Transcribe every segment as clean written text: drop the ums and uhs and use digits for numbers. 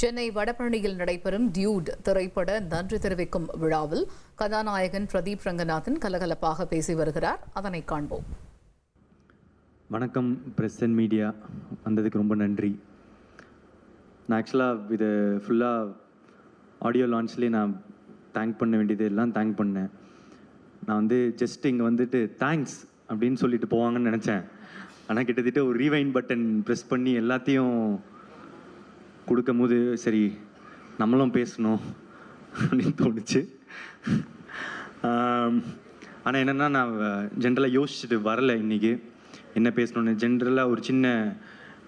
சென்னை வடபழனியில் நடைபெறும் டியூட் திரைப்பட நன்றி தெரிவிக்கும் விழாவில் கதாநாயகன் பிரதீப் ரங்கநாதன் கலகலப்பாக பேசி வருகிறார். அதனை காண்போம். வணக்கம் பிரஸ் அண்ட் மீடியா, வந்ததுக்கு ரொம்ப நன்றி. நான் ஆக்சுவலாக இது ஃபுல்லாக ஆடியோ லான்ச்லேயே நான் தேங்க் பண்ண வேண்டியது எல்லாம் தேங்க் பண்ணேன். நான் ஜஸ்ட் இங்கே வந்துட்டு தேங்க்ஸ் அப்படின்னு சொல்லிட்டு போவாங்கன்னு நினச்சேன். ஆனால் கிட்டத்தட்ட ஒரு ரீவைண்ட் பட்டன் ப்ரெஸ் பண்ணி எல்லாத்தையும் கொடுக்கும் போது சரி நம்மளும் பேசணும் அப்படின்னு தோணுச்சு. ஆனால் என்னென்னா நான் ஜென்ரலாக யோசிச்சுட்டு வரலை இன்றைக்கி என்ன பேசணுன்னு. ஜென்ரலாக ஒரு சின்ன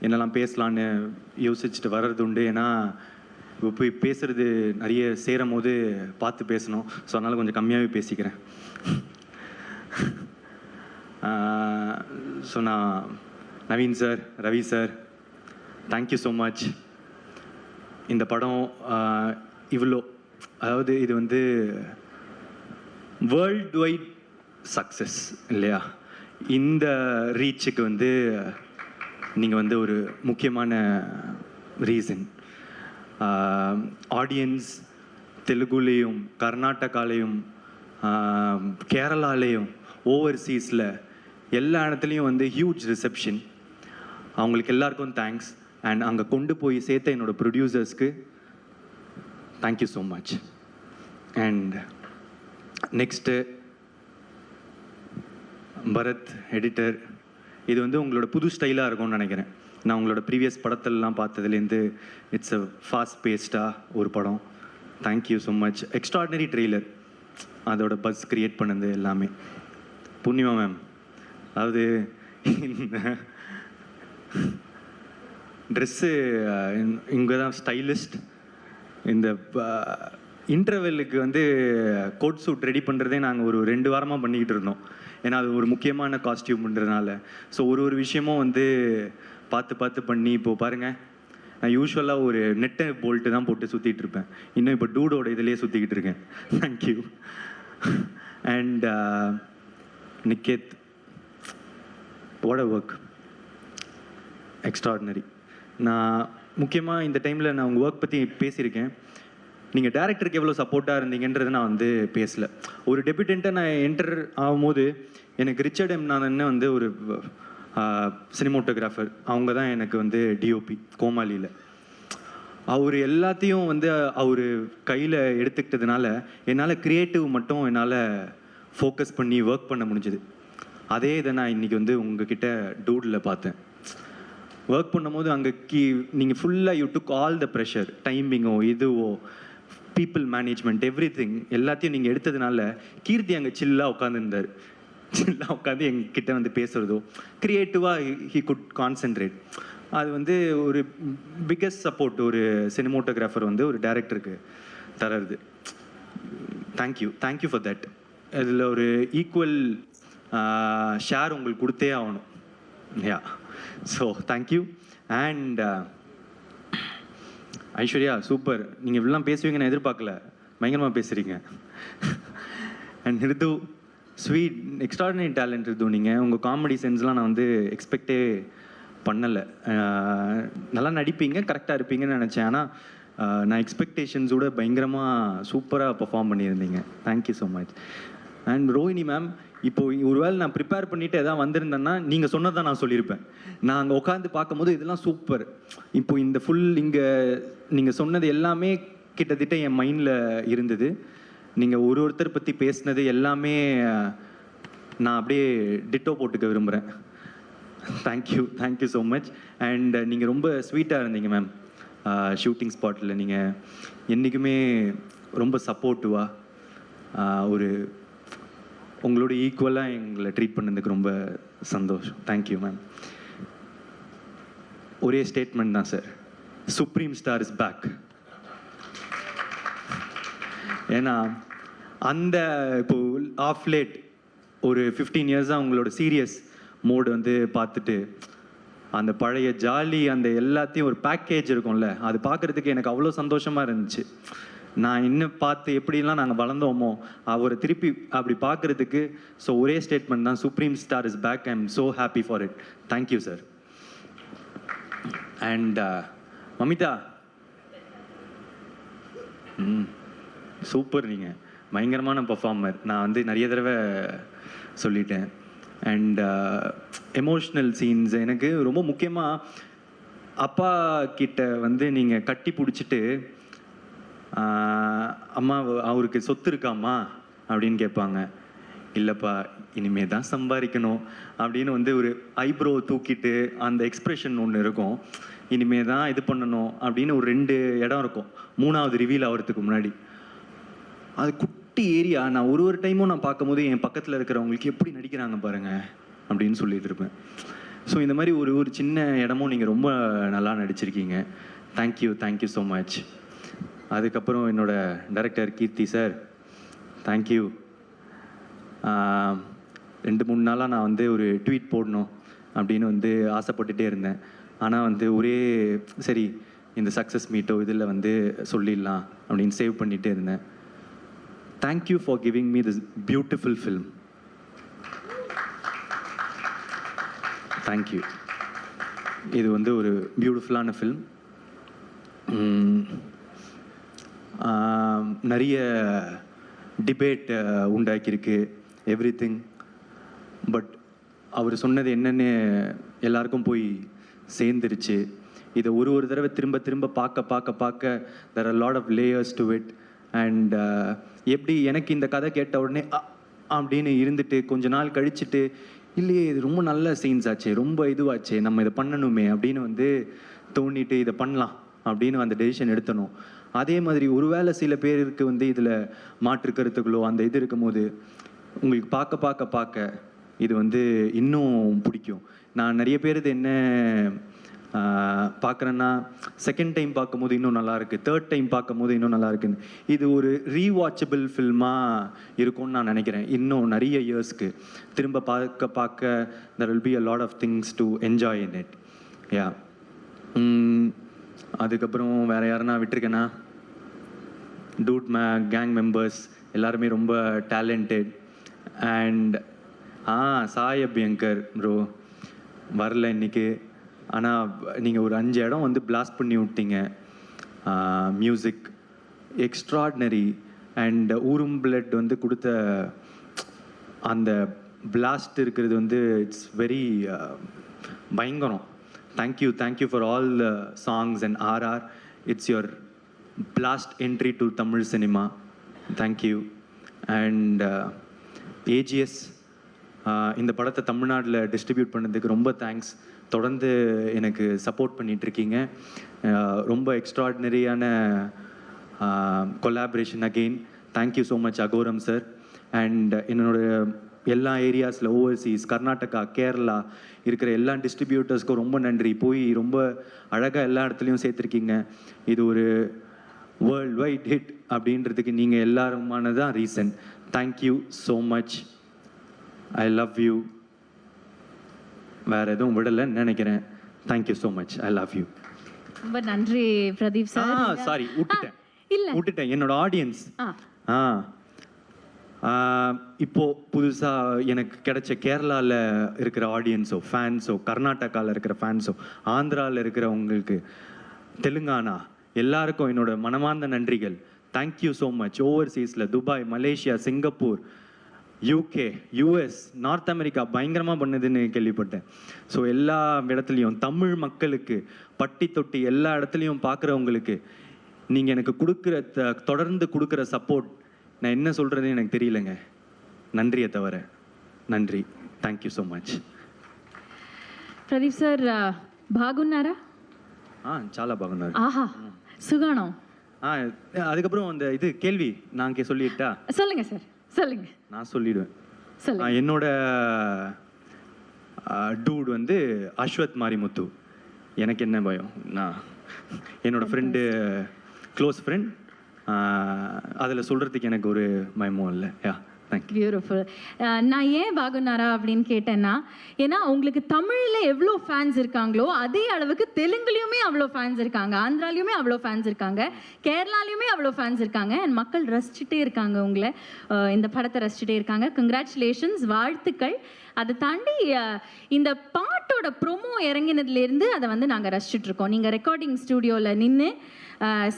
என்னெல்லாம் பேசலான்னு யோசிச்சுட்டு வர்றது உண்டு. ஏன்னா இப்போ போய் பேசுகிறது நிறைய சேரும் போது பார்த்து பேசணும். ஸோ அதனால் கொஞ்சம் கம்மியாகவே பேசிக்கிறேன். ஸோ நான் Naveen sir, Ravi sir, thank you so much. இந்த படம் இவ்வளோ, அதாவது இது வேர்ல்ட் வைட் சக்ஸஸ் இல்லையா? இந்த ரீச்சுக்கு நீங்கள் ஒரு முக்கியமான ரீசன். ஆடியன்ஸ் தெலுங்குலேயும் கர்நாடகாலேயும் கேரளாலேயும் ஓவர்சீஸில் எல்லா இடத்துலையும் ஹியூஜ் ரிசப்ஷன். அவங்களுக்கு எல்லாருக்கும் தேங்க்ஸ். அண்ட் அங்கே கொண்டு போய் சேர்த்த என்னோட ப்ரொடியூசர்ஸ்க்கு thank you so much. And next Bharath editor, இது உங்களோட புது ஸ்டைலாக இருக்கும்னு நினைக்கிறேன். நான் உங்களோட ப்ரீவியஸ் படத்திலலாம் பார்த்ததுலேருந்து இட்ஸ் அ ஃபாஸ்ட் பேஸ்டாக ஒரு படம். Thank you so much. Extraordinary trailer, அதோட பஸ் க்ரியேட் பண்ணது எல்லாமே. பூர்ணிமா மேம், அதாவது ட்ரெஸ்ஸு இங்கே தான் ஸ்டைலிஸ்ட். இந்த இன்டர்வெல்லுக்கு கோட் சூட் ரெடி பண்ணுறதே நாங்கள் ஒரு 2 வாரமாக பண்ணிக்கிட்டு இருந்தோம். ஏன்னா அது ஒரு முக்கியமான காஸ்டியூம்ன்றதுனால. ஸோ ஒரு விஷயமும் பார்த்து பண்ணி இப்போது பாருங்கள், நான் யூஸ்வலாக ஒரு நெட்டை போல்ட்டு தான் போட்டு சுற்றிட்டு இருப்பேன். இன்னும் இப்போ டூடோட இதிலே சுற்றிக்கிட்டு இருக்கேன். Thank you. And Niket, what a work, extraordinary. நான் முக்கியமாக இந்த டைமில் நான் உங்கள் ஒர்க் பற்றி பேசியிருக்கேன். நீங்கள் டேரக்டருக்கு எவ்வளோ சப்போர்ட்டாக இருந்தீங்கன்றதை நான் பேசலை. ஒரு டெபியூட்டண்ட்டாக நான் என்டர் ஆகும்போது எனக்கு ரிச்சர்ட் எம் நாதன் ஒரு சினிமோட்டோகிராஃபர், அவங்க தான் எனக்கு டிஓபி கோமாளியில். அவர் எல்லாத்தையும் அவர் கையில் எடுத்துக்கிட்டதுனால என்னால் க்ரியேட்டிவ் மட்டும் என்னால் ஃபோக்கஸ் பண்ணி ஒர்க் பண்ண முடிஞ்சுது. அதே இதை நான் இன்றைக்கி உங்ககிட்ட டூடில் பார்த்தேன். ஒர்க் பண்ணும்போது அங்கே நீங்கள் ஃபுல்லாக you took all the pressure, டைமிங்கோ இதுவோ பீப்புள் மேனேஜ்மெண்ட் எவ்ரிதிங் எல்லாத்தையும் நீங்கள் எடுத்ததுனால கீர்த்தி அங்கே சில்லாக உட்காந்துருந்தார். சில்லாக உட்காந்து எங்ககிட்ட பேசுகிறதோ க்ரியேட்டிவாக ஹீ குட் கான்சென்ட்ரேட். அது ஒரு பிக்கஸ்ட் சப்போர்ட் ஒரு சினிமோட்டோகிராஃபர் ஒரு டைரக்டருக்கு தர்றது. Thank you for that. அதில் ஒரு ஈக்குவல் ஷேர் உங்களுக்கு கொடுத்தே ஆகணும். Yeah, so thank you. And Aishwarya, super. நீங்கள் இப்படிலாம் பேசுவீங்க நான் எதிர்பார்க்கல, பயங்கரமாக பேசுகிறீங்க. And Ritu, sweet, extraordinary talent Ritu. நீங்கள் உங்கள் காமெடி சென்ஸ்லாம் நான் எக்ஸ்பெக்டே பண்ணலை. நல்லா நடிப்பீங்க, கரெக்டாக இருப்பீங்கன்னு நினச்சேன். ஆனால் நான் எக்ஸ்பெக்டேஷன்ஸோட பயங்கரமாக சூப்பராக பர்ஃபார்ம் பண்ணியிருந்தீங்க. Thank you so much. And Rohini ma'am, இப்போது ஒருவேளை நான் ப்ரிப்பேர் பண்ணிவிட்டு எதாவது வந்திருந்தேன்னா நீங்கள் சொன்னதான் நான் சொல்லியிருப்பேன். நான் அங்கே உட்காந்து பார்க்கும்போது இதெல்லாம் சூப்பர். இப்போது இந்த இங்கே நீங்கள் சொன்னது எல்லாமே கிட்டத்தட்ட என் மைண்டில் இருந்தது. நீங்கள் ஒருத்தர் பற்றி பேசினது எல்லாமே நான் அப்படியே டிட்டோ போட்டுக்க விரும்புகிறேன். Thank you so much. அண்ட் நீங்கள் ரொம்ப ஸ்வீட்டாக இருந்தீங்க மேம். ஷூட்டிங் ஸ்பாட்டில் நீங்கள் என்றைக்குமே ரொம்ப சப்போர்ட்டிவாக உங்களோட ஈக்குவலாக எங்களை ட்ரீட் பண்ணதுக்கு ரொம்ப சந்தோஷம். Thank you ma'am. ஒரே ஸ்டேட்மெண்ட் தான் sir, supreme star is back. ஏன்னா இப்போ ஆஃப் லேட் ஒரு 15 இயர்ஸாக உங்களோட சீரியஸ் மோடு பார்த்துட்டு அந்த பழைய ஜாலி அந்த எல்லாத்தையும் ஒரு பேக்கேஜ் இருக்கும்ல, அது பார்க்குறதுக்கு எனக்கு அவ்வளோ சந்தோஷமாக இருந்துச்சு. நான் இன்னும் பார்த்து எப்படிலாம் நாங்கள் வளர்ந்தோமோ அவரை திருப்பி அப்படி பார்க்குறதுக்கு. ஸோ ஒரே ஸ்டேட்மெண்ட் தான், supreme star is back. I am so happy for it. Thank you sir. And Mamitha, super, நீங்கள் பயங்கரமான பர்ஃபார்மர். நான் வந்து நிறைய தடவை சொல்லிட்டேன். அண்ட் எமோஷ்னல் சீன்ஸ் எனக்கு ரொம்ப முக்கியமாக அப்பா கிட்ட வந்து நீங்கள் கட்டி பிடிச்சிட்டு அம்மா அவருக்கு சொத்து இருக்காம்மா அப்படின்னு கேட்பாங்க. இல்லைப்பா இனிமே தான் சம்பாதிக்கணும் அப்படின்னு வந்து ஒரு ஐப்ரோ தூக்கிட்டு அந்த எக்ஸ்ப்ரெஷன் ஒன்று இருக்கும். இனிமே தான் இது பண்ணணும் அப்படின்னு ஒரு 2 இடம் இருக்கும் 3வது ரிவீல் ஆகிறதுக்கு முன்னாடி. அது குட்டி ஏரியா. நான் ஒரு டைமும் நான் பார்க்கும்போது என் பக்கத்தில் இருக்கிறவங்களுக்கு எப்படி நடிக்கிறாங்க பாருங்க அப்படின்னு சொல்லிட்டு இருப்பேன். ஸோ இந்த மாதிரி ஒரு சின்ன இடமும் நீங்கள் ரொம்ப நல்லா நடிச்சிருக்கீங்க. Thank you so much. அதுக்கப்புறம் என்னோட டைரக்டர் கீர்த்தி சார், தேங்க்யூ. 2-3 நாளாக நான் வந்து ஒரு ட்வீட் போடணும் அப்படின்னு வந்து ஆசைப்பட்டுட்டே இருந்தேன். ஆனால் வந்து சரி இந்த சக்ஸஸ் மீட்டோ இதில் வந்து சொல்லிடலாம் அப்படின்னு சேவ் பண்ணிகிட்டே இருந்தேன். Thank you for giving me this beautiful film. Thank you. இது வந்து ஒரு பியூட்டிஃபுல்லான ஃபில்ம். நிறைய டிபேட் உண்டாக்கியிருக்கு எவ்ரிதிங். பட் அவர் சொன்னது என்னென்னு எல்லாருக்கும் போய் சேர்ந்துருச்சு. இதை ஒரு தடவை திரும்ப பார்க்க there are a lot of layers to it. And எப்படி எனக்கு இந்த கதை கேட்ட உடனே அப்படின்னு இருந்துட்டு கொஞ்ச நாள் கழிச்சுட்டு இல்லையே இது ரொம்ப நல்ல சீன்ஸ் ஆச்சு, ரொம்ப இதுவாச்சு, நம்ம இதை பண்ணணுமே அப்படின்னு வந்து தோண்டிட்டு இதை பண்ணலாம் அப்படின்னு அந்த டெசிஷன் எடுத்தணும். அதே மாதிரி ஒருவேளை சில பேருக்கு வந்து இதில் மாற்று கருத்துக்களோ அந்த இது இருக்கும் போது உங்களுக்கு பார்க்க இது வந்து இன்னும் பிடிக்கும். நான் நிறைய பேர் இது என்ன பார்க்குறேன்னா செகண்ட் டைம் பார்க்கும்போது இன்னும் நல்லாயிருக்கு, தேர்ட் டைம் பார்க்கும்போது இன்னும் நல்லா இருக்குன்னு. இது ஒரு ரீவாட்சபிள் ஃபில்மாக இருக்கும்னு நான் நினைக்கிறேன். இன்னும் நிறைய இயர்ஸ்க்கு திரும்ப பார்க்க there will be a lot of things to enjoy in it. யா. அதுக்கப்புறம் வேறு யாருன்னா விட்டுருக்கேன்னா, டூட் கேங் மெம்பர்ஸ் எல்லாருமே ரொம்ப talented. And Sai Abhyankar bro வரல இன்னைக்கு. ஆனால் நீங்கள் ஒரு 5 இடம் வந்து பிளாஸ்ட் பண்ணி விட்டீங்க. Music extraordinary. அண்ட் ஊரும் பிளட் வந்து கொடுத்த அந்த பிளாஸ்ட் இருக்கிறது வந்து இட்ஸ் வெரி பயங்கரம். Thank you for all the songs and RR. It's your blast entry to Tamil cinema. Thank you. And AGS இந்த படத்தை தமிழ்நாட்டில் டிஸ்ட்ரிபியூட் பண்ணதுக்கு ரொம்ப தேங்க்ஸ். தொடர்ந்து எனக்கு சப்போர்ட் பண்ணிகிட்ருக்கீங்க. ரொம்ப எக்ஸ்ட்ராடினரியான collaboration again. Thank you so much Agoram sir. And என்னோட எல்லா ஏரியாஸில் ஓவர்சீஸ் கர்நாடகா கேரளா இருக்கிற எல்லா டிஸ்ட்ரிபியூட்டர்ஸ்க்கும் ரொம்ப நன்றி. போய் ரொம்ப அழகாக எல்லா இடத்துலையும் சேர்த்துருக்கீங்க. இது ஒரு வேர்ல்ட் வைட் ஹிட் அப்படின்றதுக்கு நீங்கள் எல்லாருமானதான் reason. Thank you so much. I love you. வேறு எதுவும் விடலைன்னு நினைக்கிறேன். Thank you so much. I love you. ரொம்ப நன்றி பிரதீப் சார். சாரி விட்டுட்டேன் என்னோட ஆடியன்ஸ். இப்போ புதுசாக எனக்கு கிடைச்ச கேரளாவில் இருக்கிற ஆடியன்ஸோ ஃபேன்ஸோ, கர்நாடகாவில் இருக்கிற ஃபேன்ஸோ, ஆந்திராவில் இருக்கிறவங்களுக்கு, தெலுங்கானா எல்லாருக்கும் என்னோட மனமார்ந்த நன்றிகள். Thank you so much. ஓவர்சீஸில் Dubai, Malaysia, Singapore, UK, US, North America பயங்கரமாக பண்ணுதுன்னு கேள்விப்பட்டேன். ஸோ எல்லா இடத்துலையும் தமிழ் மக்களுக்கு பட்டி தொட்டி எல்லா இடத்துலையும் பார்க்குறவங்களுக்கு நீங்கள் எனக்கு தொடர்ந்து கொடுக்குற சப்போர்ட் நான் என்ன சொல்கிறதுன்னு எனக்கு தெரியலங்க. நன்றியை தவிர நன்றி. Thank you so much. Pradeep sir బాగున్నారా? చాలా బాగున్నారు. ஆஹா சுகானம். அதுக்கப்புறம் அந்த இது கேள்வி நான் சொல்லிட்டா? சொல்லுங்க சார் சொல்லுங்க. நான் சொல்லிடுவேன். சொல்லுங்க. என்னோட டூட் வந்து அஸ்வத் மாரிமுத்து. எனக்கு என்ன பயம், நான் என்னோட ஃப்ரெண்டு, க்ளோஸ் ஃப்ரெண்ட், அதில் சொல்கிறதுக்கு எனக்கு ஒரு பயமும் இல்லை. யா, தேங்க்யூ. பியூட்டிஃபுல். நான் ஏன் பாகுனாரா அப்படின்னு கேட்டேன்னா, ஏன்னா உங்களுக்கு தமிழில் எவ்வளோ ஃபேன்ஸ் இருக்காங்களோ அதே அளவுக்கு தெலுங்குலையுமே அவ்வளோ ஃபேன்ஸ் இருக்காங்க, ஆந்திராலையுமே அவ்வளோ ஃபேன்ஸ் இருக்காங்க, கேரளாலையுமே அவ்வளோ ஃபேன்ஸ் இருக்காங்க. அண்ட் மக்கள் ரசிச்சுட்டே இருக்காங்க உங்களை, இந்த படத்தை ரசிச்சுட்டே இருக்காங்க. கங்க்ராச்சுலேஷன்ஸ், வாழ்த்துக்கள். அதை தாண்டி இந்த பாட்டோட ப்ரொமோ இறங்கினதுலேருந்து அதை வந்து நாங்கள் ரசிச்சுட்டு இருக்கோம். நீங்கள் ரெக்கார்டிங் ஸ்டூடியோவில் நின்று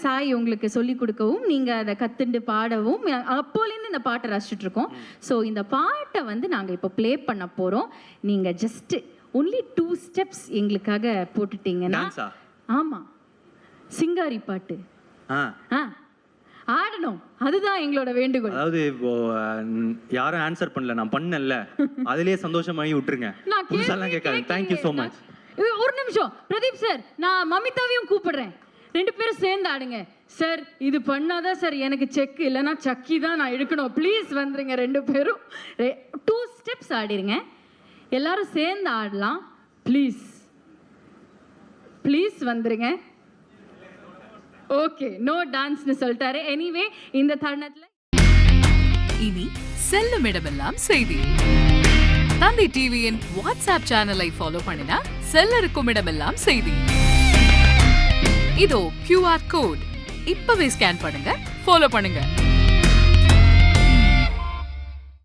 சாய் உங்களுக்கு சொல்லிக் கொடுக்கவும் நீங்கள் அதை கற்றுண்டு பாடவும் அப்போலேருந்து இந்த பாட்டை ரசிச்சுட்டு இருக்கோம். ஸோ இந்த பாட்டை வந்து நாங்கள் இப்போ ப்ளே பண்ண போகிறோம். நீங்கள் ஜஸ்ட்டு ஒன்லி 2 ஸ்டெப்ஸ் எங்களுக்காக போட்டுட்டீங்கன்னா. ஆமாம், சிங்காரி பாட்டு ஆடணும், அதுதான் எங்களோட வேண்டுகோள். அதாவது இப்போ யாரும் ஆன்சர் பண்ணல, நான் பண்ணல, அதுலயே சந்தோஷமாகி விட்டுருங்க. புதுசாலாம் கேட்காது. Thank you so much. ஒரு நிமிஷம் பிரதீப் சார், நான் மமிதாவையும் கூப்பிடுறேன், 2 பேரும் சேர்ந்து ஆடுங்க. சார் இது பண்ணாதான் சார் எனக்கு செக், இல்லைன்னா சக்கி தான் நான் எடுக்கணும். ப்ளீஸ் வந்துருங்க 2 பேரும். 2 ஸ்டெப்ஸ் ஆடிருங்க, எல்லாரும் சேர்ந்து ஆடலாம். ப்ளீஸ் ப்ளீஸ் வந்துருங்க. ஓகே, நோ டான்ஸ்னு சொல்லிட்டாரு. எனிவே இந்த தருணத்துல இனி செல்லும் இடமெல்லாம் செய்தி. தந்தி டிவியின் வாட்ஸ்அப் சேனலை ஃபாலோ பண்ணினா செல்ல இருக்கும் இடமெல்லாம் செய்தி. இதோ QR கோட், இப்பவே ஸ்கேன் பண்ணுங்க, ஃபாலோ பண்ணுங்க.